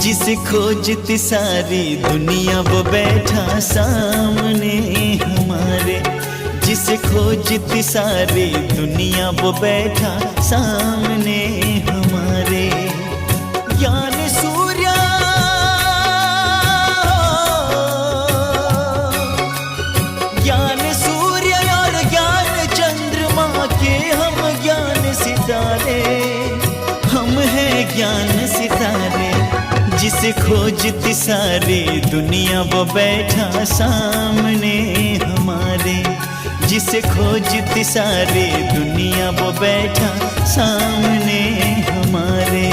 जिसे खोजती सारी दुनिया वो बैठा सामने हमारे। जिसे खोजती सारी दुनिया वो बैठा सामने हमारे। ज्ञान सूर्य और ज्ञान चंद्रमा के हम ज्ञान सितारे। हम हैं ज्ञान सितारे। जिसे खोजती सारी दुनिया वो बैठा सामने हमारे। जिसे खोजती सारी दुनिया वो बैठा सामने हमारे।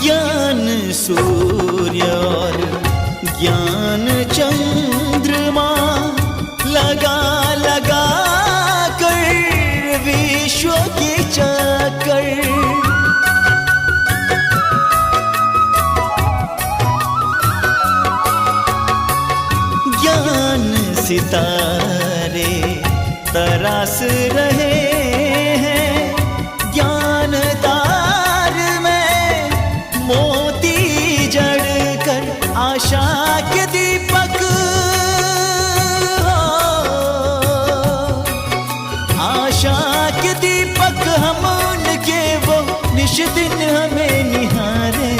ज्ञान सूर्य और ज्ञान चंद्रमा लगा लगा कर विश्व के चक्कर। ज्ञान सितारे तरास रहे हैं। ज्ञान तार में मोती जड़ कर आशा के दीपक आशा के दीपक हम उनके वो निश दिन हमें निहारे।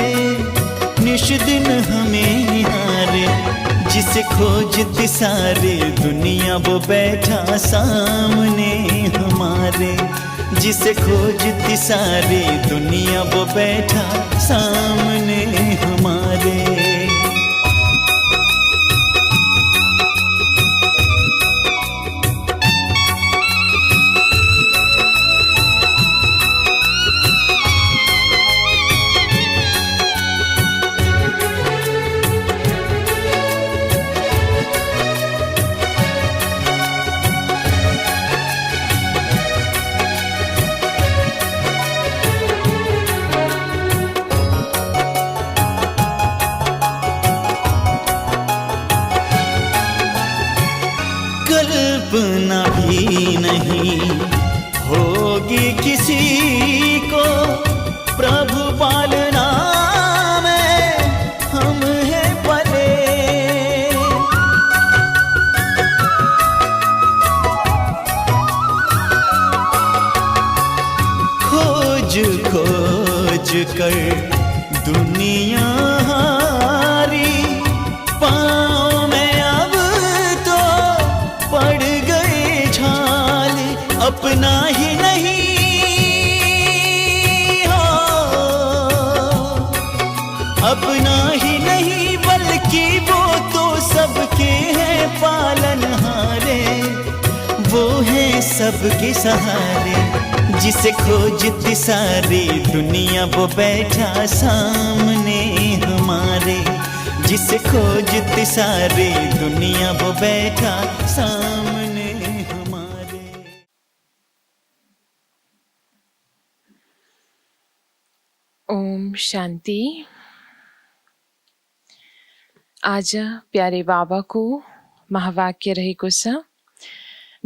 निश दिन हमें निहारे। जिसे खोजती सारी दुनिया वो बैठा सामने हमारे। जिसे खोजती सारी दुनिया वो बैठा सामने हमारे। कल्पना भी नहीं होगी किसी को प्रभु पालना में हम हैं पले। खोज खोज कर दुनिया हारी। पाँव में अब तो पड़ गए झाल। अपना ही नहीं हो, अपना ही नहीं बल्कि वो तो सबके हैं पालनहारे। वो हैं सबके सहारे। जिसे खोजती सारी दुनिया वो बैठा सामने हमारे। जिसे खोजती सारी दुनिया वो बैठा सामने हमारे। ओम शांति। आज प्यारे बाबा को महावाक्य रहेको छ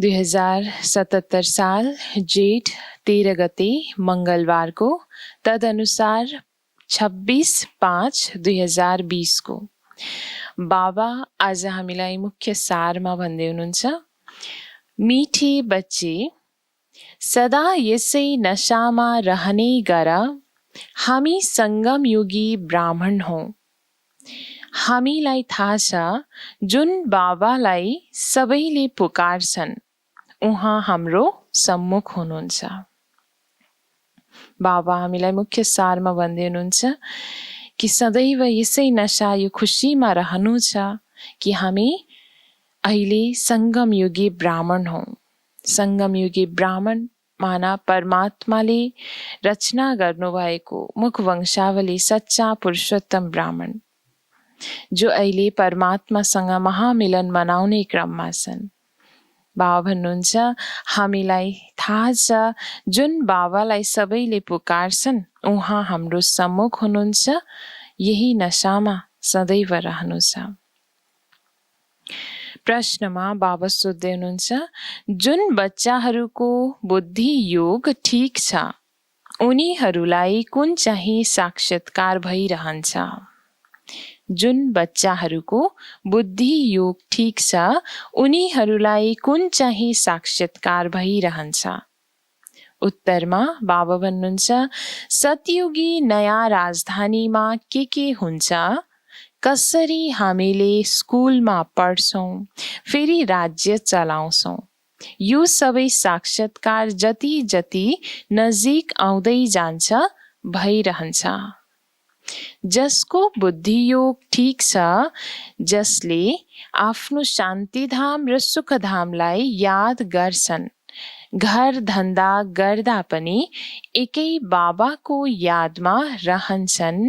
2077 साल जेठ 13 गते मंगलबार को, तदनुसार 26/5/2020 को। बाबा आज हामीलाई मुख्य सारमा भन्दै हुनुहुन्छ, मिठे बच्चे सदा यसै नशामा रहने गर। हामी संगम युगी ब्राह्मण हौं। हामीलाई थाहा छ जुन बाबालाई सबैले पुकार्छन् उहाँ हाम्रो सम्मुख हुनुहुन्छ। बाबा हामीलाई मुख्य सारमा भन्दै हुनुहुन्छ कि सदैव यसै नशा यो खुसीमा रहनु छ कि हामी अहिले संगम युगी ब्राह्मण हौं। संगम युगी ब्राह्मण माना परमात्माले रचना गर्नुभएको मुख वंशावली सच्चा पुरुषोत्तम ब्राह्मण जो अहिले परमात्मासँग महामिलन मनाउने क्रममा छन्। बाबा भन्नुहुन्छ हामीलाई थाहा छ जुन बाबालाई सबैले पुकार्छन् उहाँ हाम्रो सम्मुख हुनुहुन्छ, यही नशामा सदैव रहनु छ। प्रश्नमा बाबा सोध्दै हुनुहुन्छ जुन बच्चाहरूको बुद्धि योग ठिक छ उनीहरूलाई कुन चाहिँ साक्षात्कार भइरहन्छ? जुन बच्चाहरूको बुद्धि योग ठिक छ उनीहरूलाई कुन चाहिँ साक्षात्कार भइरहन्छ? उत्तरमा बाबा भन्नुहुन्छ सतयुगी नयाँ राजधानीमा के हुन्छ, कसरी हामीले स्कुलमा पढ्छौँ फेरि राज्य चलाउँछौँ, यो सबै साक्षात्कार जति जति नजिक आउँदै जान्छ भइरहन्छ। जसको बुद्धि योग ठिक छ, जसले आफ्नो शान्तिधाम र सुखधामलाई याद गर्छन्, घर धन्दा गर्दा पनि एकै बाबाको यादमा रहन्छन्,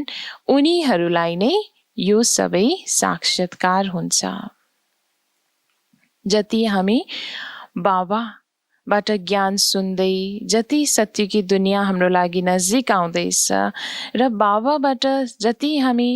उनीहरूलाई नै यो सबै साक्षात्कार हुन्छ। जति हामी बाबाबाट ज्ञान सुन्दै, जति सत्यकी दुनियाँ हाम्रो लागि नजिक आउँदैछ र बाबाबाट जति हामी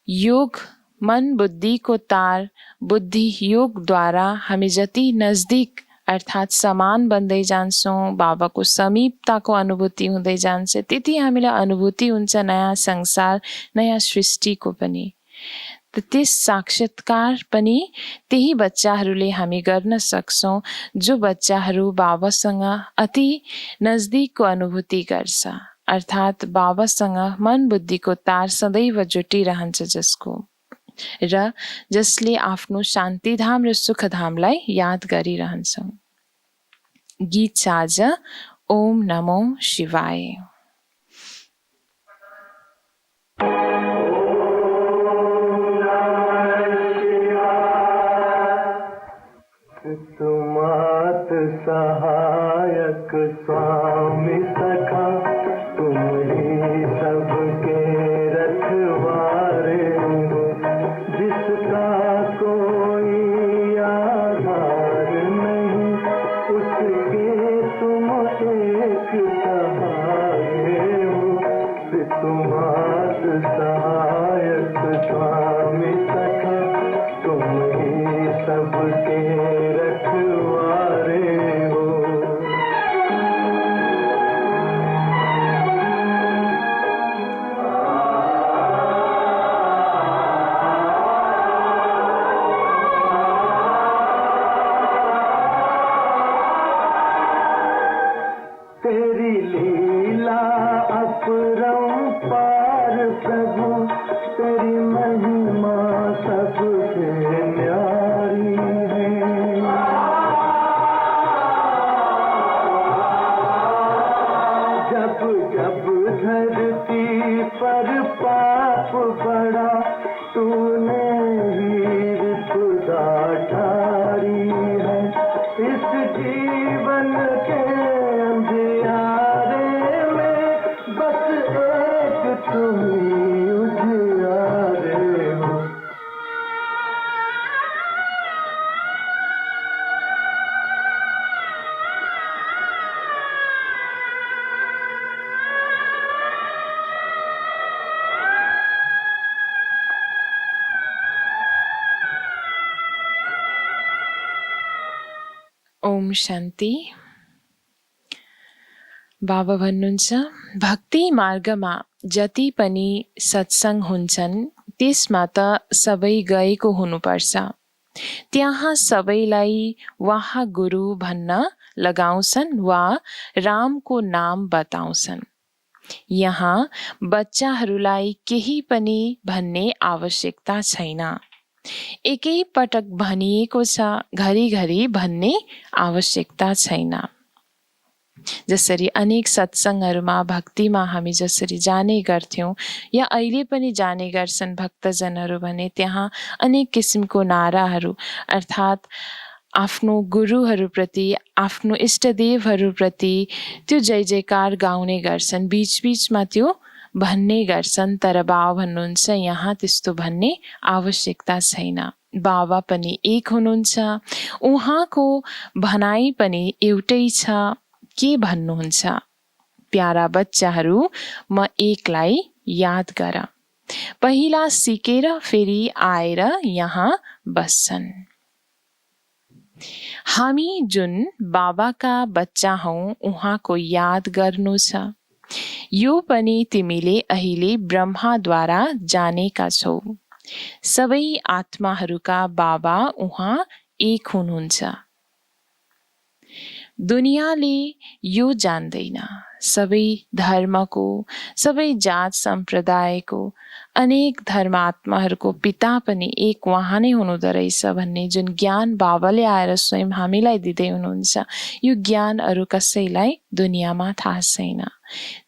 योग मन बुद्धिको तार बुद्धि योगद्वारा हामी जति नजदिक अर्थात् समान बन्दै जान्छौँ, बाबाको समीपताको अनुभूति हुँदै जान्छ, त्यति हामीलाई अनुभूति हुन्छ नयाँ संसार नयाँ सृष्टिको पनि। त्यस साक्षात्कार पनि त्यही बच्चाहरूले हामी गर्न सक्छौँ जो बच्चाहरू बाबासँग अति नजदिकको अनुभूति गर्छ, अर्थात् बाबासँग मन बुद्धिको तार सदैव जुटिरहन्छ जसको, र जसले आफ्नो शान्तिधाम र सुखधामलाई याद गरिरहन्छौँ। गीत साज ओम नमो शिवाय। तुमात सहायक स्वामी सखा, तुम ही सबके रखवारे हो, जिसका कोई आधार नहीं उसके तुम एक सहारे हो। तुमात सहायक स्वामी सखा, तुम ही सबके रखवारे हो। तेरी लीला अपरंपार प्रभु, तेरी महिमा सबसे न्यारी है। जब जब धरती पर पाप बढ़ा, तूने ही विपदा ठारी है। इस जीवन के अंधियारे में बस एक तुम ही उजियारे हो। ओम शान्ति। बाबा भन्नुहुन्छ भक्ति मार्गमा जति पनि सत्संग हुन्छन् त्यसमा त सबै गएको हुनुपर्छ। त्यहाँ सबैलाई वाह गुरु भन्न लगाउँछन् वा रामको नाम बताउँछन्। यहाँ बच्चाहरूलाई केही पनि भन्ने आवश्यकता छैन। एकै पटक भनिएको छ, घरिघरि भन्ने आवश्यकता छैन। जसरी अनेक सत्संगहरूमा भक्तिमा हामी जसरी जाने गर्थ्यौँ या अहिले पनि जाने गर्छन् भक्तजनहरू भने त्यहाँ अनेक किसिमको नाराहरू अर्थात् आफ्नो गुरुहरूप्रति, आफ्नो इष्टदेवहरूप्रति त्यो जय जयकार गाउने गर्छन्, बीचबीचमा त्यो भन्ने गर्छन्। तर बाबा भन्नुहुन्छ यहाँ त्यस्तो भन्ने आवश्यकता छैन। बाबा पनि एक हुनुहुन्छ, उहाँको भनाइ पनि एउटै छ। के भन्नुहुन्छ? प्यारा बच्चाहरू, म एकलाई याद गर। पहिला सिकेर फेरि आएर यहाँ बस्छन्। हामी जुन बाबाका बच्चा हौं उहाँको याद गर्नु छ। यो पनि तिमीले अहिले ब्रह्माद्वारा जानेका छौ। सबै आत्माहरूका बाबा उहाँ एक हुनुहुन्छ। दुनियाँले यो जान्दैन। सबै धर्मको, सबै जात सम्प्रदायको, अनेक धर्मात्माहरूको पिता पनि एक उहाँ नै हुनुहुँदो रहेछ भन्ने जुन ज्ञान बाबाले आएर स्वयं हामीलाई दिँदै हुनुहुन्छ, यो ज्ञान अरू कसैलाई दुनियाँमा थाहा छैन।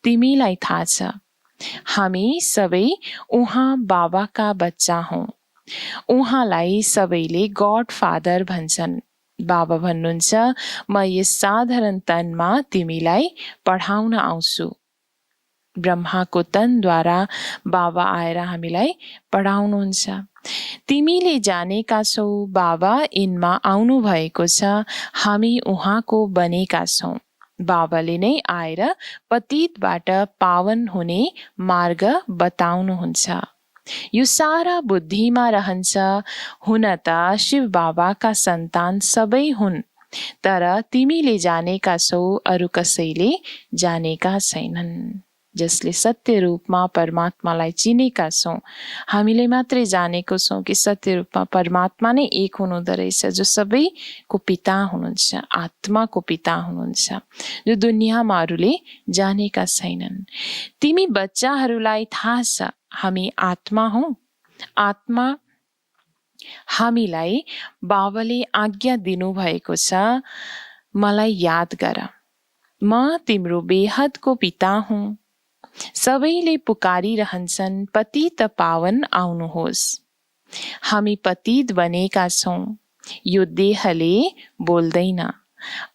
तिमीलाई थाहा छ। हामी सबै उहाँ बाबाका बच्चा हौं। उहाँलाई सबैले गॉड फादर भन्छन्। बाबा भन्नुहुन्छ म यस साधारण तनमा तिमीलाई पढाउन आउँछु। ब्रह्माको तनद्वारा बाबा आएर हामीलाई पढाउनुहुन्छ। तिमीले जानेका छौ बाबा यिनमा आउनु भएको छ, हामी उहाँको बनेका छौं। बाबाले नै आएर पतितबाट पावन हुने मार्ग बताउनुहुन्छ। यो सारा बुद्धिमा रहन्छ। हुन त शिव बाबाका सन्तान सबै हुन्, तर तिमीले जानेका छौ, अरू कसैले जानेका छैनन्। जसले सत्य रूपमा परमात्मालाई चिनेका छौं, हामीले मात्रै जानेको छौं कि सत्य रूपमा परमात्मा नै एक हुनुहुँदो रहेछ, जो सबैको पिता हुनुहुन्छ, आत्माको पिता हुनुहुन्छ, जो दुनियाँमा अरूले जानेका छैनन्। तिमी बच्चाहरूलाई थाहा छ हामी आत्मा हौं। आत्मा हामीलाई बाबाले आज्ञा दिनुभएको छ, मलाई याद गर, म तिम्रो बेहदको पिता हुँ। सबैले पुकारिरहन्छन् पतित पावन आउनुहोस्। हामी पतित बनेका छौं। यो देहले बोल्दैन,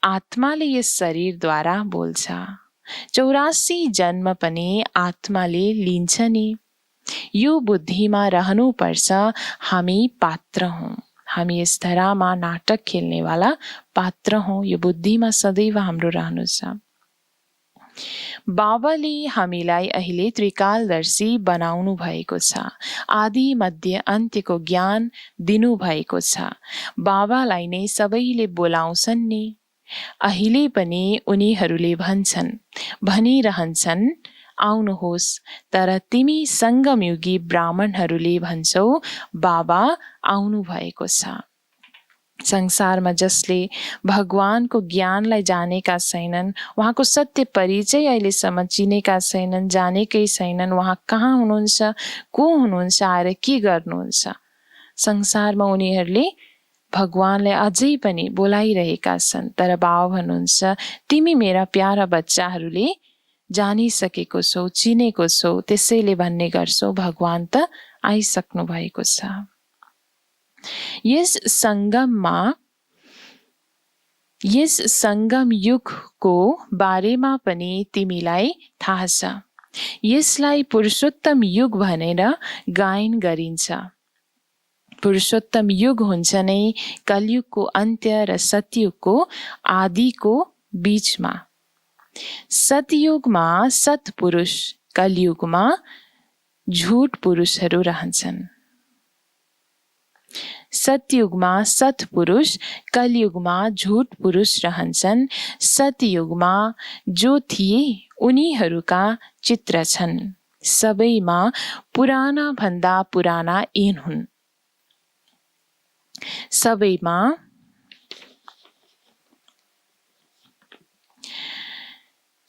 आत्माले यस शरीरद्वारा बोल्छ। 84 जन्म पनि आत्माले लिन्छ नि। यो बुद्धिमा रहनुपर्छ हामी पात्र हौं। हामी यस धरामा नाटक खेल्नेवाला पात्र हौं। यो बुद्धिमा सदैव हाम्रो रहनु छ। बाबाले हामीलाई अहिले त्रिकालदर्शी बनाउनु भएको छ। आदि मध्य अन्त्यको ज्ञान दिनु भएको छ। बाबालाई नै सबैले बोलाउँछन् नि। अहिले पनि उनीहरूले भनिरहन्छन् आउनुहोस्, तर तिमी संगमयुगी ब्राह्मणहरूले भन्छौ बाबा आउनु भएको छ। संसारमा जसले भगवानको ज्ञानलाई जानेका छैनन्, उहाँको सत्य परिचय अहिलेसम्म चिनेका छैनन्, जानेकै छैनन्, उहाँ कहाँ हुनुहुन्छ, को हुनुहुन्छ, आएर के गर्नुहुन्छ, संसारमा उनीहरूले भगवानलाई अझै पनि बोलाइरहेका छन्। तर बाबा भन्नुहुन्छ तिमी मेरा प्यारा बच्चाहरूले जानिसकेको छौ, चिनेको छौ, त्यसैले भन्ने गर्छौ भगवान त आइसक्नु भएको छ। यस संगम युगको बारेमा पनि तिमीलाई थाहा छ। यसलाई पुरुषोत्तम युग भनेर गायन गरिन्छ। पुरुषोत्तम युग हुन्छ नै कलयुगको अन्त्य र सतयुगको आदिको बीचमा। सतयुगमा सत्पुरुष, कलयुगमा झूठ पुरुषहरू रहन्छन्। सतयुगमा सत्पुरुष, कलयुगमा झूठ पुरुष रहन्छन्। सतयुगमा जो थिए उनीहरूका चित्र छन्। सबैमा पुराना भन्दा पुराना ऐन हुन्।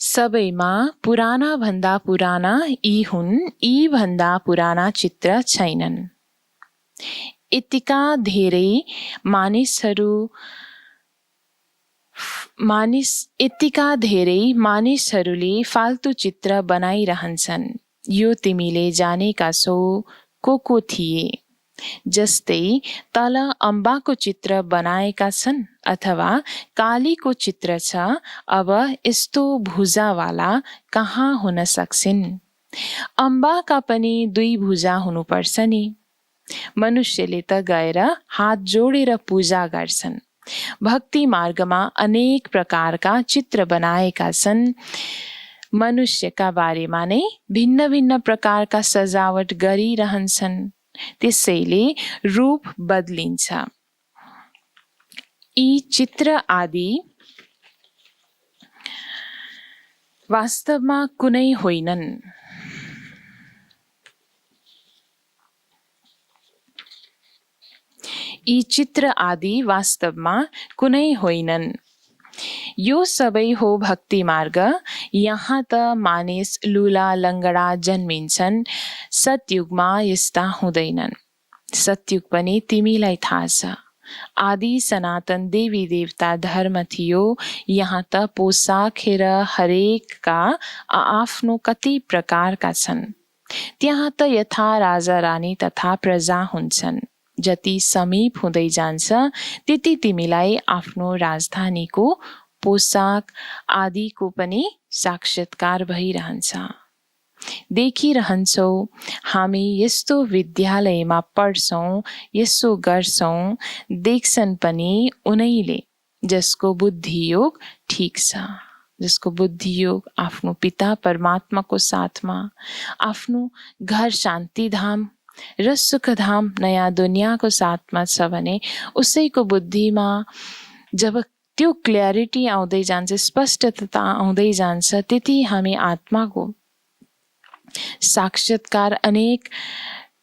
सबैमा पुराना भन्दा पुराना यी हुन्। यी भन्दा पुराना चित्र छैनन्। यतिका धेरै मानिसहरूले फाल्तु चित्र बनाइरहन्छन्। यो तिमीले जानेका छौ को थिए। जस्तै तल अम्बाको चित्र बनाएका छन्। अथवा कालीको चित्र छ, अब यस्तो भुजावाला कहाँ हुन सक्छिन्? अम्बाका पनि 2 भुजा हुनुपर्छ नि। मनुष्यले त गएर हात जोडेर पूजा गर्छन्। भक्ति मार्गमा अनेक प्रकारका चित्र बनाएका छन्। मनुष्यका बारेमा नै भिन्न भिन्न प्रकारका सजावट गरिरहन्छन्, त्यसैले रूप बदलिन्छ। यी चित्र आदि वास्तवमा कुनै होइनन्। यी चित्र आदि वास्तवमा कुनै होइनन्। यो सबै हो भक्ति मार्ग। यहाँ त मानिस लुला लङ्गडा जन्मिन्छन्। सतयुगमा यस्ता हुँदैनन्। सतयुग पनि तिमीलाई थाहा छ। आदि सनातन देवी देवता धर्म थियो। यहाँ त पोसाक हेर हरेकका आफ्नो कति प्रकारका छन्। त्यहाँ त यथा राजा रानी तथा प्रजा हुन्छन्। जति समीप हुँदै जान्छ त्यति तिमीलाई आफ्नो राजधानीको पोसाक आदिको पनि साक्षात्कार भइरहन्छ। देखिरहन्छौ हामी यस्तो विद्यालयमा पढ्छौँ, यसो गर्छौँ, देख्छन् पनि उनैले जसको बुद्धि योग ठिक छ, जसको बुद्धि योग आफ्नो पिता परमात्माको साथमा, आफ्नो घर शान्तिधाम र सुखधाम नयाँ दुनियाँको साथमा छ भने उसैको बुद्धिमा जब त्यो क्ल्यारिटी आउँदै जान्छ, स्पष्टता आउँदै जान्छ, त्यति हामी आत्माको साक्षात्कार अनेक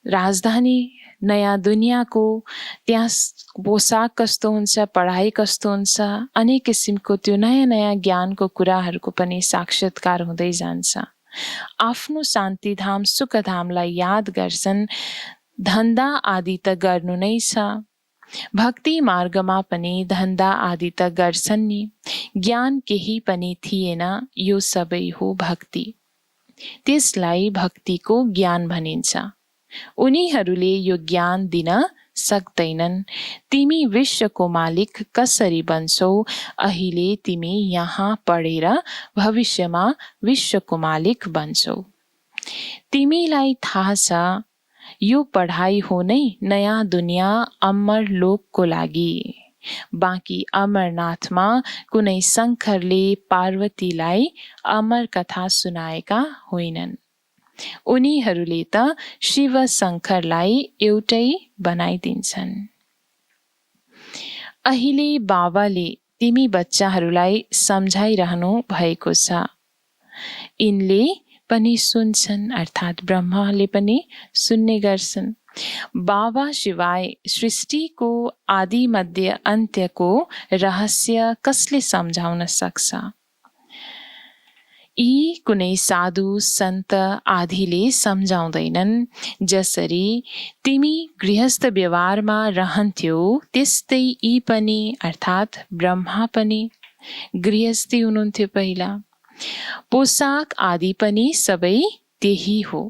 राजधानी नयाँ दुनियाँको त्यहाँ पोसाक कस्तो हुन्छ, पढाइ कस्तो हुन्छ, अनेक किसिमको त्यो नयाँ नयाँ ज्ञानको कुराहरूको पनि साक्षात्कार हुँदै जान्छ। आफ्नो शान्तिधाम सुखधामलाई याद गर्छन्। धन्दा आदि त गर्नु नै छ। भक्ति मार्गमा पनि धन्दा आदि त गर्छन् नि। ज्ञान केही पनि थिएन, यो सबै हो भक्ति। त्यसलाई भक्तिको ज्ञान भनिन्छ। उनीहरूले यो ज्ञान दिन सक्दैनन्। तिमी विश्वको मालिक कसरी बन्छौ? अहिले तिमी यहाँ पढेर भविष्यमा विश्वको मालिक बन्छौ। तिमीलाई थाहा छ यो पढाइ हो नै नयाँ दुनियाँ अमर लोकको लागि। बाँकी अमरनाथमा कुनै शङ्करले पार्वतीलाई अमर कथा सुनाएका होइनन्। उनीहरूले त शिव शङ्करलाई एउटै बनाइदिन्छन्। अहिले बाबाले तिमी बच्चाहरूलाई सम्झाइरहनु भएको छ। यिनले पनि सुन्छन्, अर्थात् ब्रह्माले पनि सुन्ने गर्छन्। बाबा शिवाय सृष्टिको आदि मध्य अन्त्यको रहस्य कसले सम्झाउन सक्छ? यी कुनै साधु सन्त आदिले सम्झाउँदैनन्। जसरी तिमी गृहस्थ व्यवहारमा रहन्थ्यौ त्यस्तै यी पनि, अर्थात् ब्रह्मा पनि गृहस्थी हुनुहुन्थ्यो पहिला। पोसाक आदि पनि सबै त्यही हो।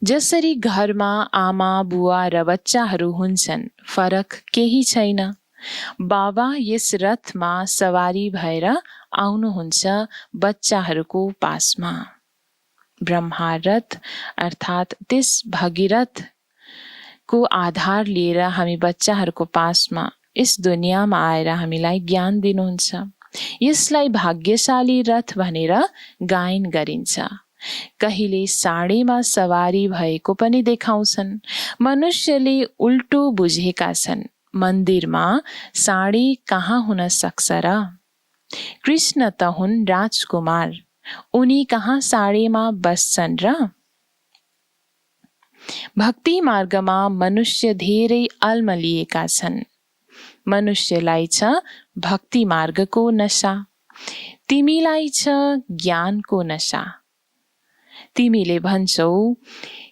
जसरी घरमा आमा बुवा र बच्चाहरू हुन्छन्, फरक केही छैन। बाबा यस रथमा सवारी भएर आउनुहुन्छ बच्चाहरूको पासमा। ब्रह्मा रथ अर्थात् त्यस भगीरथको आधार लिएर हामी बच्चाहरूको पासमा यस दुनियाँमा आएर हामीलाई ज्ञान दिनुहुन्छ। यसलाई भाग्यशाली रथ भनेर गायन गरिन्छ। कहिले साडीमा सवारी भएको पनि देखाउँछन्। मनुष्यले उल्टो बुझेका छन्। मन्दिरमा साडी कहाँ हुन सक्छ र? कृष्ण त हुन् राजकुमार, उनी कहाँ साडीमा बस्छन् र? भक्ति मार्गमा मनुष्य धेरै अल्मलिएका छन्। मनुष्यलाई छ भक्ति मार्गको नशा, तिमीलाई छ ज्ञानको नशा। तिमीले भन्छौ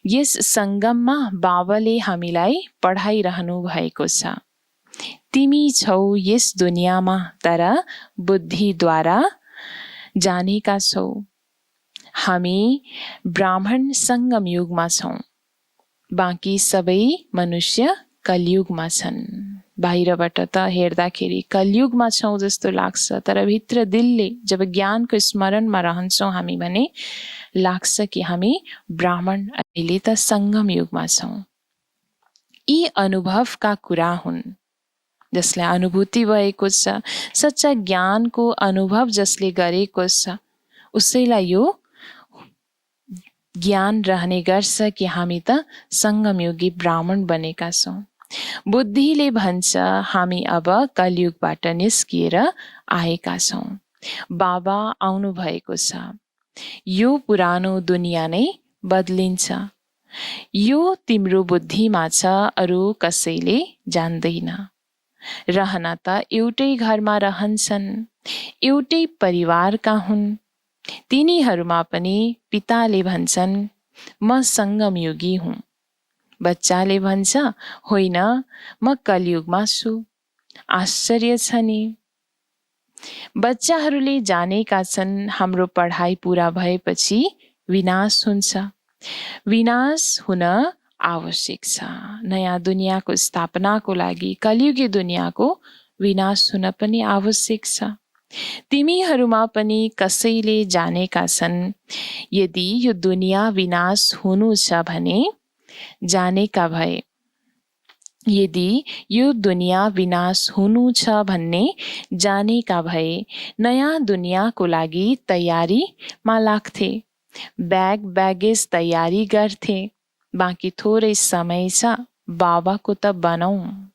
यस सङ्गममा बाबाले हामीलाई पढाइरहनु भएको छ। तिमी छौ यस दुनियाँमा तर बुद्धिद्वारा जानेका छौ। हामी ब्राह्मण सङ्गम युगमा छौँ, बाँकी सबै मनुष्य कलियुगमा छन्। बाहिरबाट त हेर्दाखेरि कलियुगमा छौँ जस्तो लाग्छ, तर भित्र दिलले जब ज्ञानको स्मरणमा रहन्छौँ हामी भने लाग्छ कि हामी ब्राह्मण अहिले त सङ्गम युगमा छौँ। यी अनुभवका कुरा हुन् जसलाई अनुभूति भएको छ, सच्चा ज्ञानको अनुभव जसले गरेको छ उसैलाई यो ज्ञान रहने गर्छ कि हामी त सङ्गमयुगी ब्राह्मण बनेका छौँ। बुद्धिले भन्छ हामी अब कलियुगबाट निस्किएर आएका छौँ। बाबा आउनु भएको छ। यो पुरानो दुनियाँ नै बदलिन्छ। यो तिम्रो बुद्धिमा छ, अरू कसैले जान्दैन। रहन त एउटै घरमा रहन्छन्, एउटै परिवारका हुन्। तिनीहरूमा पनि पिताले भन्छन् म सङ्गमयुगी हुँ। बच्चाले भन्छ होइन म कलियुगमा छु। आश्चर्य छ नि। बच्चाहरूले जानेका छन् हाम्रो पढाइ पुरा भएपछि विनाश हुन्छ। विनाश हुन आवश्यक छ। नयाँ दुनियाँको स्थापनाको लागि कलियुगी दुनियाँको विनाश हुन पनि आवश्यक छ। तिमीहरूमा पनि कसैले जानेका छन् यदि यो दुनियाँ विनाश हुनु छ भने जानेका भए, यदि यो दुनियाँ विनाश हुनु छ भन्ने जानेका भए नयाँ दुनियाँको लागि तयारीमा लाग्थे। ब्यागेज तयारी गर्थे। बाँकी थोरै समय छ, बाबाको त बनौँ।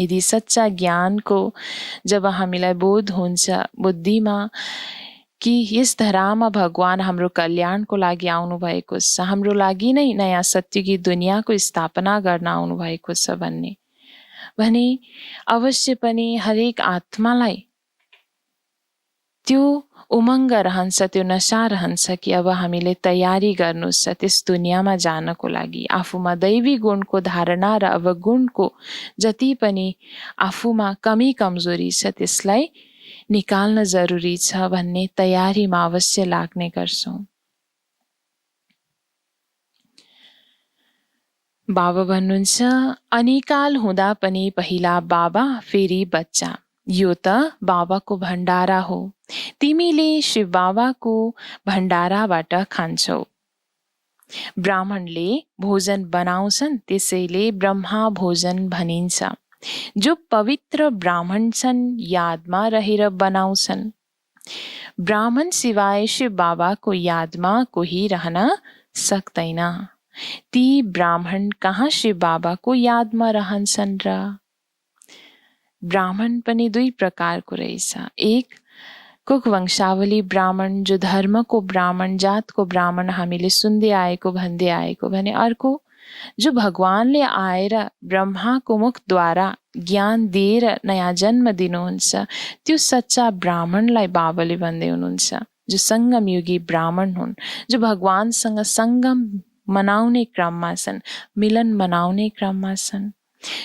यदि सच्चा ज्ञानको जब हामीलाई बोध हुन्छ बुद्धिमा कि यस धरामा भगवान हाम्रो कल्याणको लागि आउनु भएको छ, हाम्रो लागि नै नयाँ सत्यकी दुनियाँको स्थापना गर्न आउनु भएको छ भने अवश्य पनि हरेक आत्मालाई त्यो उमङ्ग रहन्छ, त्यो नशा रहन्छ कि अब हामीले तयारी गर्नु छ त्यस दुनियाँमा जानको लागि। आफूमा दैवी गुणको धारणा र अवगुणको जति पनि आफूमा कमी कमजोरी छ त्यसलाई निकाल्न जरुरी छ भन्ने तयारीमा अवश्य लाग्ने गर्छौँ। बाबा भन्नुहुन्छ अनिकाल हुँदा पनि पहिला बाबा फेरि बच्चा। यो त बाबाको भण्डारा हो। तिमीले शिव बाबाको भण्डाराबाट खान्छौ। ब्राह्मणले भोजन बनाउँछन् त्यसैले ब्रह्मा भोजन भनिन्छ। जो पवित्र ब्राह्मण छन् यादमा रहेर बनाउँछन्। ब्राह्मण सिवाय शिव बाबाको यादमा कोही रहन सक्दैन। ती ब्राह्मण कहाँ शिव बाबाको यादमा रहन्छन् र? ब्राह्मण पनि दुई प्रकारको रहेछ। एक कुक वंशावली ब्राह्मण, जो धर्मको ब्राह्मण, जातको ब्राह्मण हामीले सुन्दै आएको भन्दै आएको भने, अर्को जो भगवानले आएर ब्रह्माको मुखद्वारा ज्ञान दिएर नयाँ जन्म दिनुहुन्छ त्यो सच्चा ब्राह्मणलाई बाबाले भन्दै हुनुहुन्छ, जो सङ्गमयुगी ब्राह्मण हुन्, जो भगवानसँग सङ्गम मनाउने क्रममा छन्, मिलन मनाउने क्रममा छन्।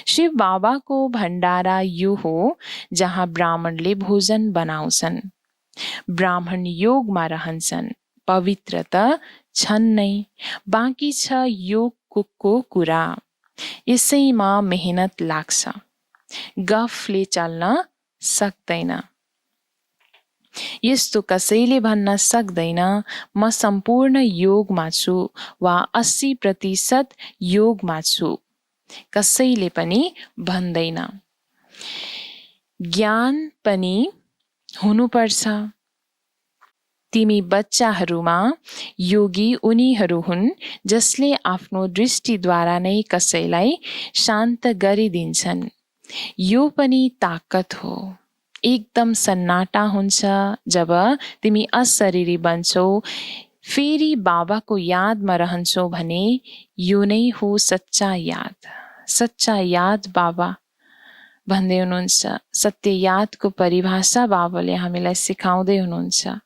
शिव बाबाको भण्डारा यो हो जहाँ ब्राह्मणले भोजन बनाउँछन्। ब्राह्मण योगमा रहन्छन्। पवित्र त छन् नै, बाँकी छ योगको कुरा। यसैमा मेहनत लाग्छ। गफले चल्न सक्दैन। यस्तो कसैले भन्न सक्दैन म सम्पूर्ण योगमा छु वा 80% योगमा छु। कसैले पनि भन्दैन। ज्ञान पनि हुनुपर्छ। तिमी बच्चाहरूमा योगी उनीहरू हुन् जसले आफ्नो दृष्टिद्वारा नै कसैलाई शान्त गरिदिन्छन्। यो पनि ताकत हो। एकदम सन्नाटा हुन्छ जब तिमी अशरीरी बन्छौ, फेरि बाबाको यादमा रहन्छौ भने यो नै हो सच्चा याद। सच्चा याद बाबा भन्दै हुनुहुन्छ। सत्य यादको परिभाषा बाबाले हामीलाई सिकाउँदै हुनुहुन्छ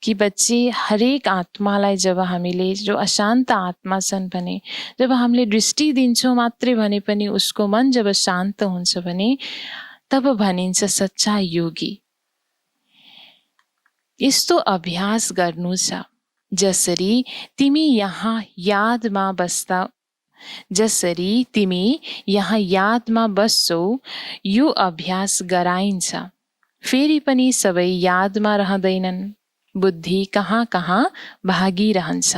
कि बच्चे हरेक आत्मालाई जब हामीले, जो अशान्त आत्मा छन् भने जब हामीले दृष्टि दिन्छौँ मात्रै भने पनि उसको मन जब शान्त हुन्छ भने तब भनिन्छ सच्चा योगी। यस्तो अभ्यास गर्नु छ जसरी तिमी यहाँ यादमा बस्दा जसरी तिमी यहाँ यादमा बस्छौ यो अभ्यास गराइन्छ। फेरि पनि सबै यादमा रहँदैनन्, बुद्धि कहाँ कहाँ भागिरहन्छ।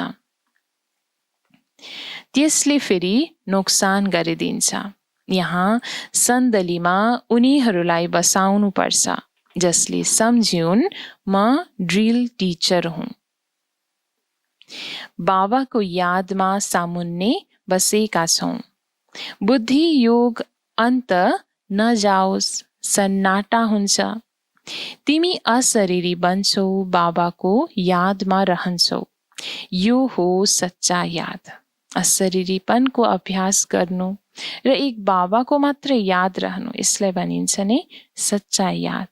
त्यसले फेरि नोक्सान गरिदिन्छ। यहाँ सन्दलीमा उनीहरूलाई बसाउनु पर्छ, जसले सम्झ्युन् म ड्रिल टिचर हुँ। बाबाको यादमा सामुन्ने बसेका छौँ। बुद्धि योग अन्त नजाओस्, सन्नाटा हुन्छ। तिमी अशरीरी बन्छौ, बाबाको यादमा रहन्छौ। यो हो सच्चा याद। अशरीरीपनको अभ्यास गर्नु र एक बाबाको मात्र याद रहनु, यसलाई भनिन्छ नै सच्चा याद।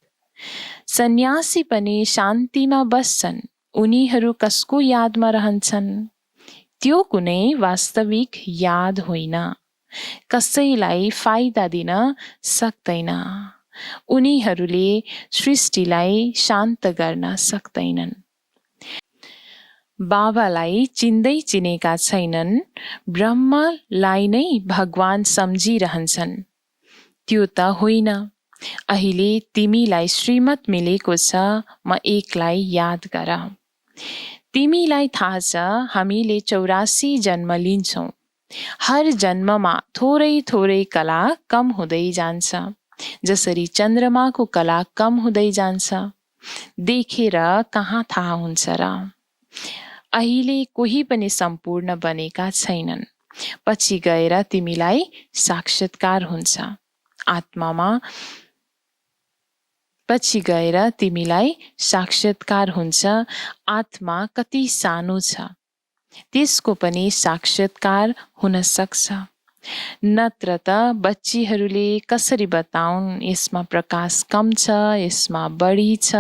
सन्यासी पनि शान्तिमा बस्छन्, उनीहरू कसको यादमा रहन्छन्? त्यो कुनै वास्तविक याद होइन, कसैलाई फाइदा दिन सक्दैन। उनीहरूले सृष्टिलाई शान्त गर्न सक्दैनन्। बाबालाई चिन्दै चिनेका छैनन्, ब्रह्मलाई नै भगवान सम्झिरहन्छन्। त्यो त होइन। अहिले तिमीलाई श्रीमत मिलेको छ, म एकलाई याद गर। तिमीलाई थाहा छ हामीले 84 जन्म लिन्छौँ। हर जन्ममा थोरै थोरै कला कम हुँदै जान्छ, जसरी चन्द्रमाको कला कम हुँदै जान्छ। देखेर कहाँ थाहा हुन्छ र? अहिले कोही पनि सम्पूर्ण बनेका छैनन्। पछि गएर तिमीलाई साक्षात्कार हुन्छ। आत्मामा पछि गएर तिमीलाई साक्षात्कार हुन्छ। आत्मा कति सानो छ, त्यसको पनि साक्षात्कार हुन सक्छ। नत्र त बच्चीहरूले कसरी बताउन्, यसमा प्रकाश कम छ, यसमा बढी छ।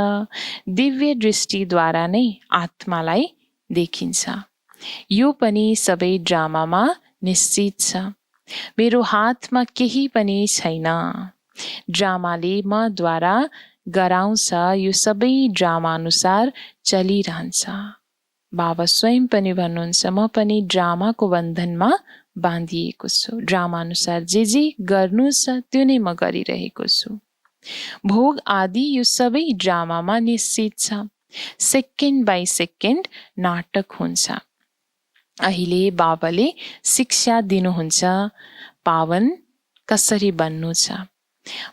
दिव्य दृष्टिद्वारा नै आत्मालाई देखिन्छ। यो पनि सबै ड्रामामा निश्चित छ। मेरो हातमा केही पनि छैन। ड्रामाले मद्वारा गराउँछ, यो सबै ड्रामा अनुसार चलिरहन्छ। बाबा स्वयं पनि भन्नुहुन्छ, म पनि ड्रामाको बन्धनमा बाँधिएको छु। ड्रामा अनुसार जे गर्नु छ त्यो नै म गरिरहेको छु। भोग आदि यो सबै ड्रामामा निश्चित छ। सेकेन्ड बाई सेकेन्ड नाटक हुन्छ। अहिले बाबाले शिक्षा दिनुहुन्छ, पावन कसरी बन्नु छ।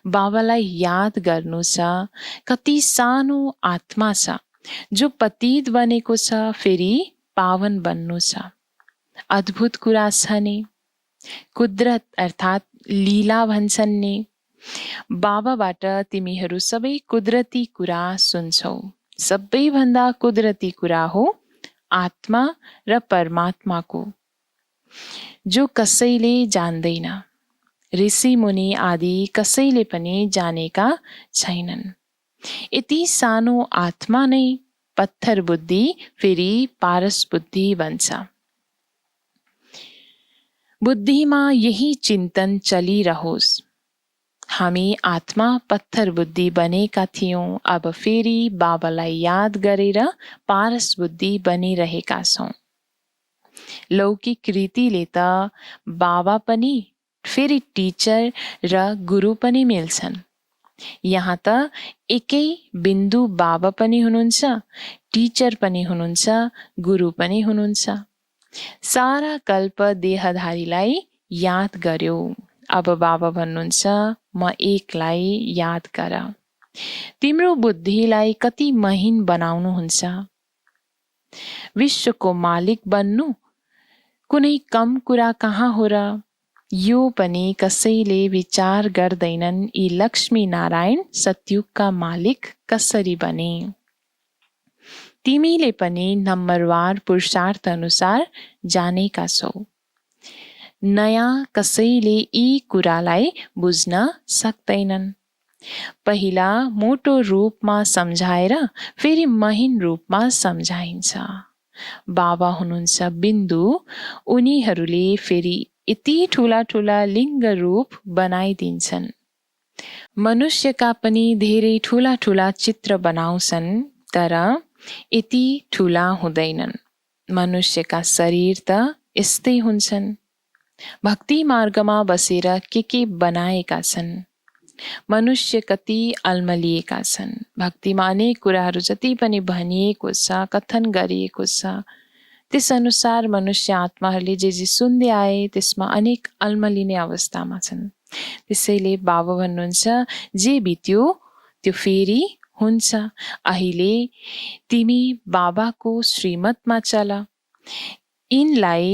बाबालाई याद गर्नु छ। कति सानो आत्मा छ जो पतित बनेको छ, फेरि पावन बन्नु छ। अद्भुत कुरा छ नि। कुदरत अर्थात् लीला भन्छन् नि। बाबाबाट तिमीहरू सबै कुदरती कुरा सुन्छौ। सबैभन्दा कुदरती कुरा हो आत्मा र परमात्माको, जो कसैले जान्दैन। ऋषि मुनि आदि कसैले पनि जानेका छैनन्। यति सानो आत्मा नै पत्थर बुद्धि फेरि पारस बुद्धि बन्छ। बुद्धिमा यही चिन्तन चलिरहोस्। हामी आत्मा पत्थर बुद्धि बनेका थियौं, अब फेरि बाबालाई याद गरेर पारस बुद्धि बनिरहेका छौं। लौकिक रीतिले त बाबा पनि फेरि टिचर र गुरु पनि मिल्छन्। यहाँ त एकै बिन्दु बाबा पनि हुनुहुन्छ, टिचर पनि हुनुहुन्छ, गुरु पनि हुनुहुन्छ। सारा कल्प देहधारीलाई याद गर्यो। अब बाबा भन्नुहुन्छ, म एकलाई याद गर। तिम्रो बुद्धिलाई कति महीन बनाउनुहुन्छ। विश्वको मालिक बन्नु कुनै कम कुरा कहाँ हो र? यो पनि कसैले विचार गर्दैनन्। यी लक्ष्मी नारायण सतयुगका मालिक कसरी बने? तिमीले पनि नम्बरवार पुरुषार्थ अनुसार जानेका छौ। नयाँ कसैले यी कुरालाई बुझ्न सक्दैनन्। पहिला मोटो रूपमा सम्झाएर फेरि महीन रूपमा सम्झाइन्छ। बाबा हुनुहुन्छ बिन्दु, उनीहरूले फेरि यति ठुला ठुला लिङ्ग रूप बनाइदिन्छन्। मनुष्यका पनि धेरै ठुला ठुला चित्र बनाउँछन्, तर यति ठुला हुँदैनन्। मनुष्यका शरीर त यस्तै हुन्छन्। भक्ति मार्गमा बसेर के बनाएका छन्। मनुष्य कति अल्मलिएका छन्। भक्तिमा अनेक कुराहरू जति पनि भनिएको छ, कथन गरिएको छ, त्यस अनुसार मनुष्य आत्माहरूले जे जे सुन्दै आए त्यसमा अनेक अल्मलिने अवस्थामा छन्। त्यसैले बाबा भन्नुहुन्छ जे बित्यो त्यो फेरि हुन्छ। अहिले तिमी बाबाको श्रीमतमा चल। यिनलाई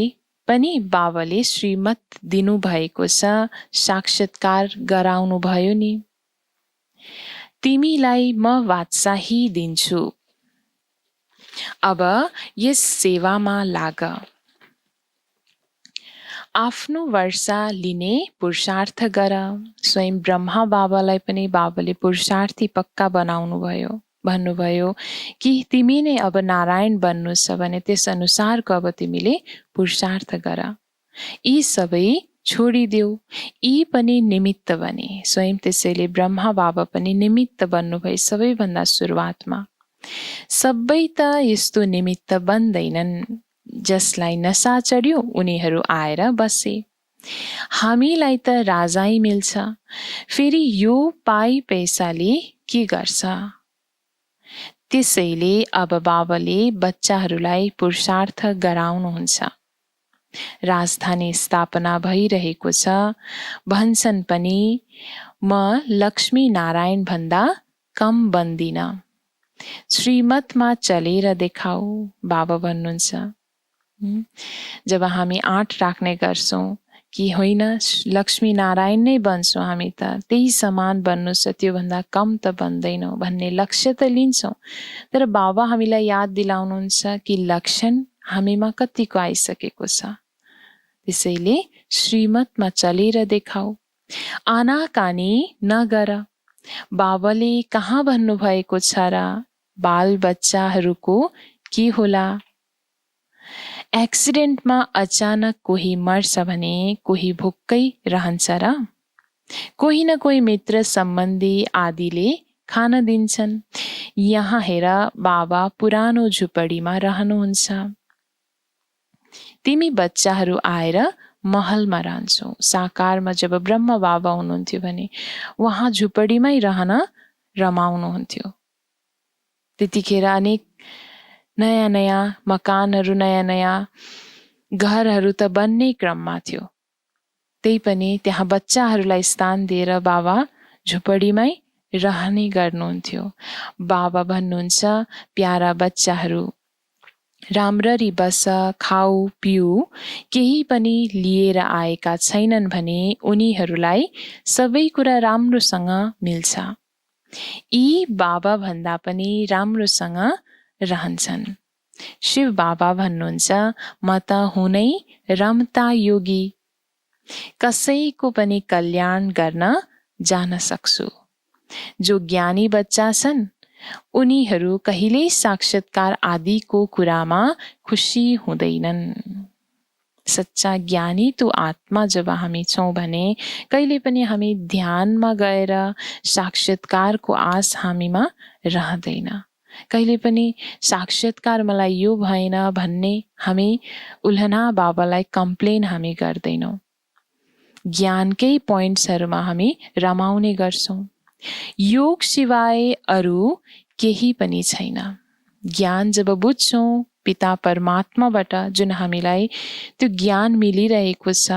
पनि बाबाले श्रीमत दिनुभएको छ, साक्षात्कार गराउनु भयो नि। तिमीलाई म बादशाही दिन्छु, अब यस सेवामा लाग। आफ्नो वर्षा लिने पुरुषार्थ गर। स्वयं ब्रह्मा बाबालाई पनि बाबाले पुरुषार्थी पक्का बनाउनु भयो, भन्नुभयो कि तिमी नै अब नारायण बन्नु छ भने त्यस अनुसारको अब तिमीले पुरुषार्थ गर। यी सबै छोडिदेऊ, यी पनि निमित्त बने। स्वयं त्यसैले ब्रह्मा बाबा पनि निमित्त बन्नुभयो सबैभन्दा सुरुवातमा। सबै त यस्तो निमित्त बन्दैनन्। जसलाई नशा चढ्यो उनीहरू आएर बसे। हामीलाई त राजाई मिल्छ, फेरि यो पाई पैसाले के गर्छ? त्यसैले अब बाबाले बच्चाहरूलाई पुरुषार्थ गराउनुहुन्छ। राजधानी स्थापना भइरहेको छ। भन्छन् पनि म लक्ष्मी नारायण भन्दा कम बन्दिन। श्रीमतमा चलेर देखाऊ, बाबा भन्नुहुन्छ। जब हामी आँट राख्ने गर्छौँ कि होइन लक्ष्मी नारायण नै बन्छौँ, हामी त त्यही समान बन्नु छ, त्योभन्दा कम त बन्दैनौँ भन्ने लक्ष्य त लिन्छौँ। तर बाबा हामीलाई याद दिलाउनुहुन्छ कि लक्षण हामीमा कतिको आइसकेको छ। त्यसैले श्रीमतमा चलेर देखाऊ, आनाकानी नगर। बाबाले कहाँ भन्नुभएको छ र बाल बच्चाहरूको के होला? एक्सिडेन्टमा अचानक कोही मर्छ भने कोही भुक्कै रहन्छ र? कोही न कोही मित्र सम्बन्धी आदिले खान दिन्छन्। यहाँ हेर बाबा पुरानो झुपडीमा रहनुहुन्छ। तिमी बच्चाहरू आएर महलमा रहन्छौ। साकारमा जब ब्रह्म बाबा हुनुहुन्थ्यो भने उहाँ झुपडीमै रहन रमाउनुहुन्थ्यो। त्यतिखेर अनेक नयाँ नयाँ मकानहरू, नयाँ नयाँ घरहरू त बन्ने क्रममा थियो। त्यही पनि त्यहाँ बच्चाहरूलाई स्थान दिएर बाबा झुपडीमै रहने गर्नुहुन्थ्यो। बाबा भन्नुहुन्छ प्यारा बच्चाहरू राम्ररी बस, खाऊ पिऊ। केही पनि लिएर आएका छैनन् भने उनीहरूलाई सबै कुरा राम्रोसँग मिल्छ। यी बाबा भन्दा पनि राम्रोसँग रहन्छन्। शिव बाबा भन्नुहुन्छ म त हुनै रमता योगी, कसैको पनि कल्याण गर्न जान सक्छु। जो ज्ञानी बच्चा छन् उनीहरू कहिल्यै साक्षात्कार आदिको कुरामा खुसी हुँदैनन्। सच्चा ज्ञानी तो आत्मा जब हामी छौँ भने कहिले पनि हामी ध्यानमा गएर साक्षात्कारको आश हामीमा रहँदैन। कहिले पनि साक्षात्कार मलाई यो भएन भन्ने हामी उल्हना बाबालाई कम्प्लेन हामी गर्दैनौँ। ज्ञानकै पोइन्ट्सहरूमा हामी रमाउने गर्छौँ। योग सिवाय अरू केही पनि छैन। ज्ञान जब बुझ्छौँ पिता परमात्माबाट जुन हामीलाई त्यो ज्ञान मिलिरहेको छ,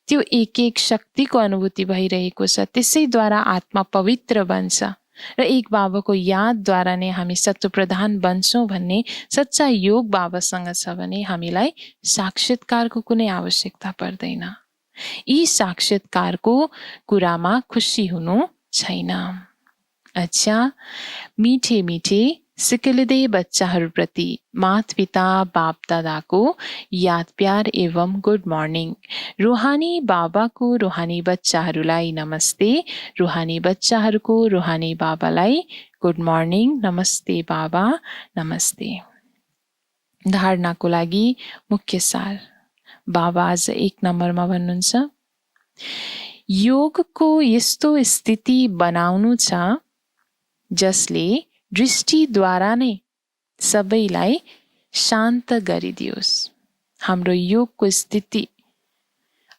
त्यो एक एक शक्तिको अनुभूति भइरहेको छ, त्यसैद्वारा आत्मा पवित्र बन्छ र एक बाबाको यादद्वारा नै हामी सत्वप्रधान बन्छौँ भन्ने सच्चा योग बाबासँग छ भने हामीलाई साक्षात्कारको कुनै आवश्यकता पर्दैन। यी साक्षात्कारको कुरामा खुसी हुनु छैन। अच्छा, मिठे मिठे सिकिलिँदै बच्चाहरूप्रति मात पिता बाप दादाको याद प्यार एवं गुड मर्निङ। रूहानी बाबाको रूहानी बच्चाहरूलाई नमस्ते, रूहानी बच्चाहरूको रूहानी बाबालाई गुड मर्निङ, नमस्ते बाबा, नमस्ते। धारणाको लागि मुख्य सार बाबा आज 1 नम्बरमा भन्नुहुन्छ, योगको यस्तो स्थिति बनाउनु छ जसले दृष्टिद्वारा नै सबैलाई शान्त गरिदियोस्। हाम्रो योगको स्थिति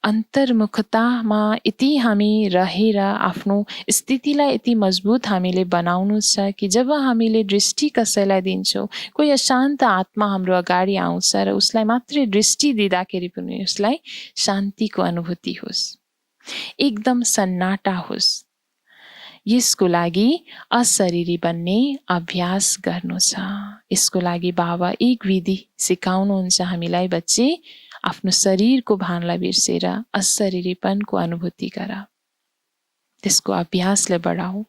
अन्तर्मुखतामा यति हामी रहेर आफ्नो स्थितिलाई यति मजबुत हामीले बनाउनु छ कि जब हामीले दृष्टि कसैलाई दिन्छौँ, कोही अशान्त आत्मा हाम्रो अगाडि आउँछ र उसलाई मात्रै दृष्टि दिँदाखेरि पनि उसलाई शान्तिको अनुभूति होस्, एकदम सन्नाटा होस्। यसको लागि अशरीरी बन्ने अभ्यास गर्नु छ। यसको लागि बाबा एक विधि सिकाउनुहुन्छ हामीलाई, बच्चे आफ्नो शरीरको भानलाई बिर्सेर अशरीरीपनको अनुभूति गर, त्यसको अभ्यासलाई बढाऊ।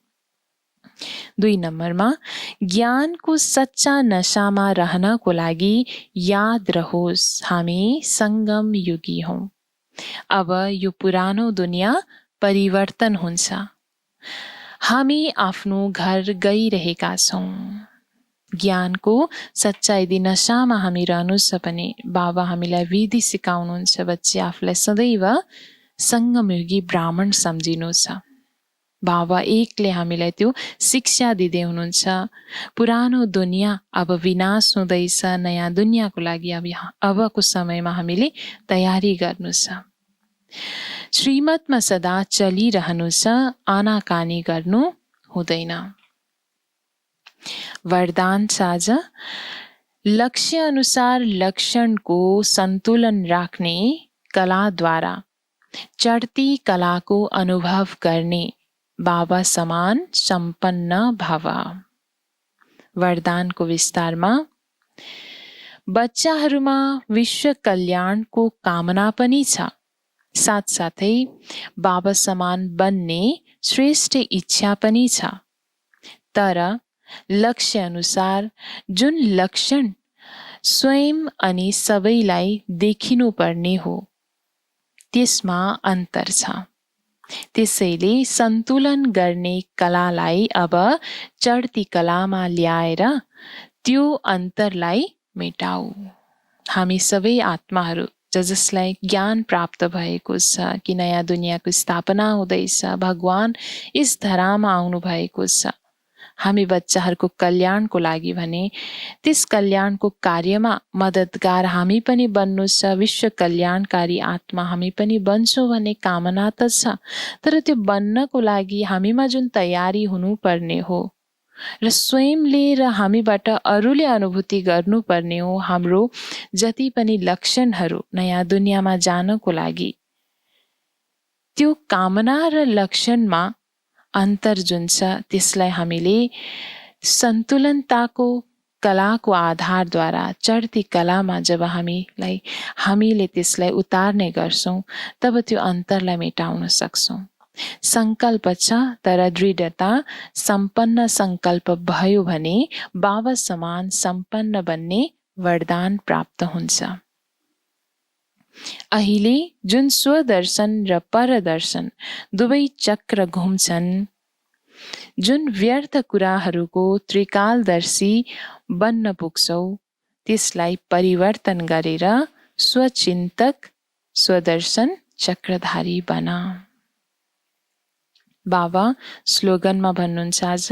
2 नम्बरमा ज्ञानको सच्चा नशामा रहनको लागि याद रहोस् हामी सङ्गम युगी हौँ। अब यो पुरानो दुनियाँ परिवर्तन हुन्छ, हामी आफ्नो घर गइरहेका छौँ। ज्ञानको सच्चा यदि नशामा हामी रहनु छ भने बाबा हामीलाई विधि सिकाउनुहुन्छ, बच्चे आफूलाई सदैव सङ्गमयुगी ब्राह्मण सम्झिनु छ। बाबा एकले हामीलाई त्यो शिक्षा दिँदै हुनुहुन्छ। पुरानो दुनियाँ अब विनाश हुँदैछ, नयाँ दुनियाँको लागि अबको समयमा हामीले तयारी गर्नु छ। श्रीमतमा सदा चलिरहनु छ, आनाकानी गर्नु हुँदैन। वरदान छ आज, लक्ष्य अनुसार लक्षणको सन्तुलन राख्ने कलाद्वारा चढ्ती कलाको अनुभव गर्ने बाबा समान सम्पन्न भव। वरदानको विस्तारमा बच्चाहरूमा विश्व कल्याणको कामना पनि छ, साथसाथै बाबा समान बन्ने श्रेष्ठ इच्छा पनि छ। तर लक्ष्य अनुसार जुन लक्षण स्वयं अनि सबैलाई देखिनु पर्ने हो त्यसमा अन्तर छ। त्यसैले सन्तुलन गर्ने कलालाई अब चढ्ती कलामा ल्याएर त्यो अन्तरलाई मेटाऊ। हामी सबै आत्माहरू जसलाई ज्ञान प्राप्त भएको छ कि नयाँ दुनियाँको स्थापना हुँदैछ, भगवान यस धरामा आउनु भएको छ, हामी बच्चाहरूको कल्याणको लागि भने त्यस कल्याणको कार्यमा मद्दतगार हामी पनि बन्नु छ। विश्व कल्याणकारी आत्मा हामी पनि बन्छौँ भन्ने कामना त छ, तर त्यो बन्नको लागि हामीमा जुन तयारी हुनुपर्ने हो र स्वयंले र हामीबाट अरूले अनुभूति गर्नुपर्ने हो, हाम्रो जति पनि लक्षणहरू नयाँ दुनियाँमा जानको लागि, त्यो कामना र लक्षणमा अन्तर जुन छ त्यसलाई हामीले सन्तुलनताको कलाको आधारद्वारा चढ्ती कलामा जब हामीले त्यसलाई उतार्ने गर्छौँ तब त्यो अन्तरलाई मेटाउन सक्छौँ। संकल्प छ तर दृढता सम्पन्न संकल्प भयो भने बाबा समान सम्पन्न बन्ने वरदान प्राप्त हुन्छ। अहिले जुन स्वदर्शन र परदर्शन दुवै चक्र घुम्छन्, जुन व्यर्थ कुराहरूको त्रिकालदर्शी बन्न पुग्छौ त्यसलाई परिवर्तन गरेर स्वचिन्तक स्वदर्शन चक्रधारी बना। बाबा स्लोगनमा भन्नुहुन्छ आज,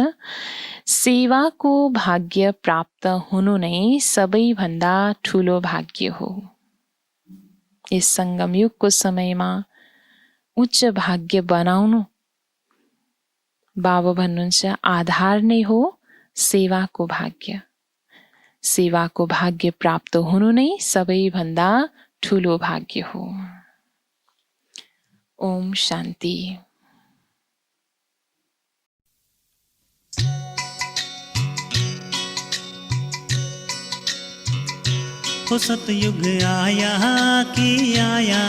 सेवाको भाग्य प्राप्त हुनु नै सबैभन्दा ठुलो भाग्य हो। यस संगम युगको समयमा उच्च भाग्य बनाउनु बाबा भन्नुहुन्छ आधार नै हो सेवाको भाग्य। सेवाको भाग्य प्राप्त हुनु नै सबैभन्दा ठुलो भाग्य हो। ओम शान्ति। वो सतयुग आया कि आया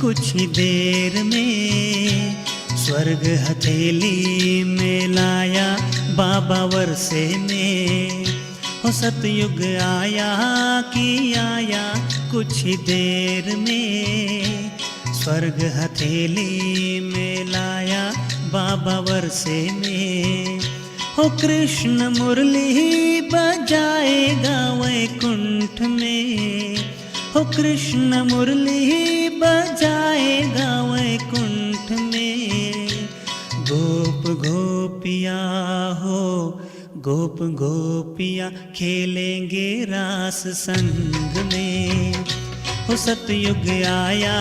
कुछ ही देर में, स्वर्ग हथेली में लाया बाबा वर्षे में। वो सतयुग आया कि आया कुछ ही देर में, स्वर्ग हथेली में लाया बाबा वर्षे में। हो कृष्ण मुरली बजाएगा वैकुंठ में, हो कृष्ण मुरली बजाएगा वैकुंठ में। गोप गोपिया हो गोप गोपिया खेलेंगे रास संग में, हो सतयुग आया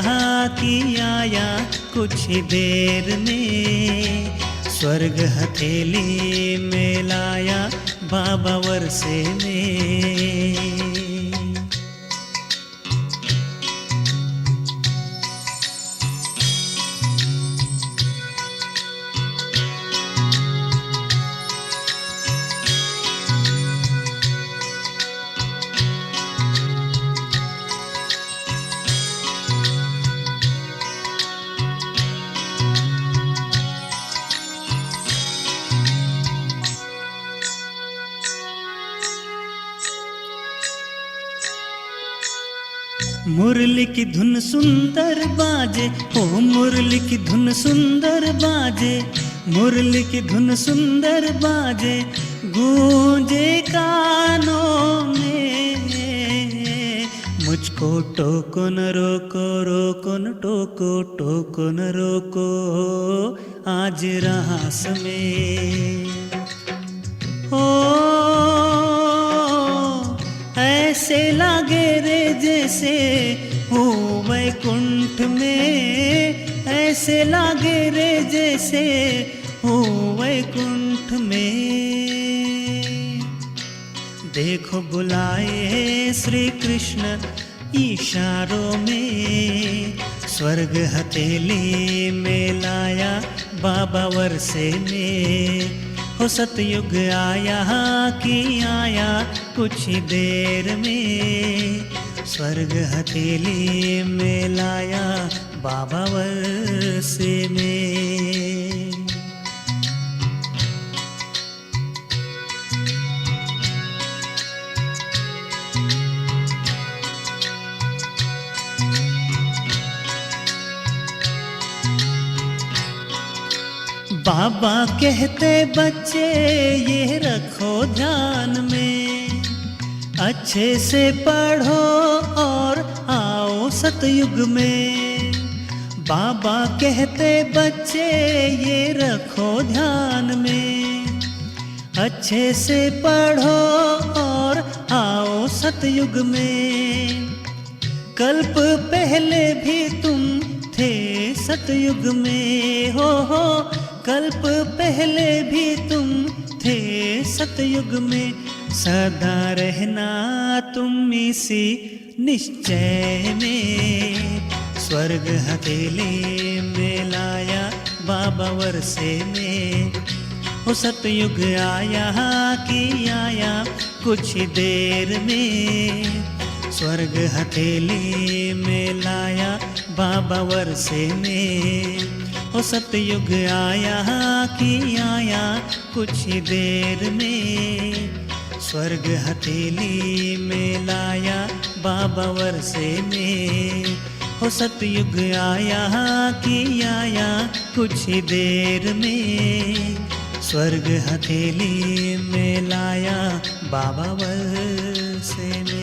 कि आया कुछ ही देर में, स्वर्ग हथेली में लाया बाबा वर्षे में। मुरली की धुन सुंदर बाजे, हो मुरली की धुन सुंदर बाजे, मुरली की धुन सुंदर बाजे, गूंजे कानों में। मुझको टोको न रोको, रोको न टोको, टोको न रोको आज रास में। ओ ऐसे लागे रे जैसे हो वैकुंठ में, ऐसे लागे रे जैसे हो वैकुंठ में। देखो बुलाए श्री कृष्ण इशारों में, स्वर्ग हथेली में लाया बाबा वर्षे में। हो सतयुग आया कि आया कुछ ही देर में, स्वर्ग हथेली में लाया बाबा वर्षे में। बाबा कहते बच्चे ये रखो ध्यान में, अच्छे से पढ़ो और आओ सतयुग में। बाबा कहते बच्चे ये रखो ध्यान में, अच्छे से पढ़ो और आओ सतयुग में। कल्प पहले भी तुम थे सतयुग में, हो कल्प पहले भी तुम थे सतयुग में। सदा रहना तुम इसी निश्चय में, स्वर्ग हथेली में लाया बाबा वर्षे में। हो सतयुग आया कि आया कुछ ही देर में, स्वर्ग हथेली में लाया बाबा वर्षे में। हो सतयुग आया कि आया कुछ ही देर में, स्वर्ग हथेली में लाया बाबा वर्षे में। हो सतयुग आया कि आया कुछ ही देर में, स्वर्ग हथेली में लाया बाबा वर्षे में।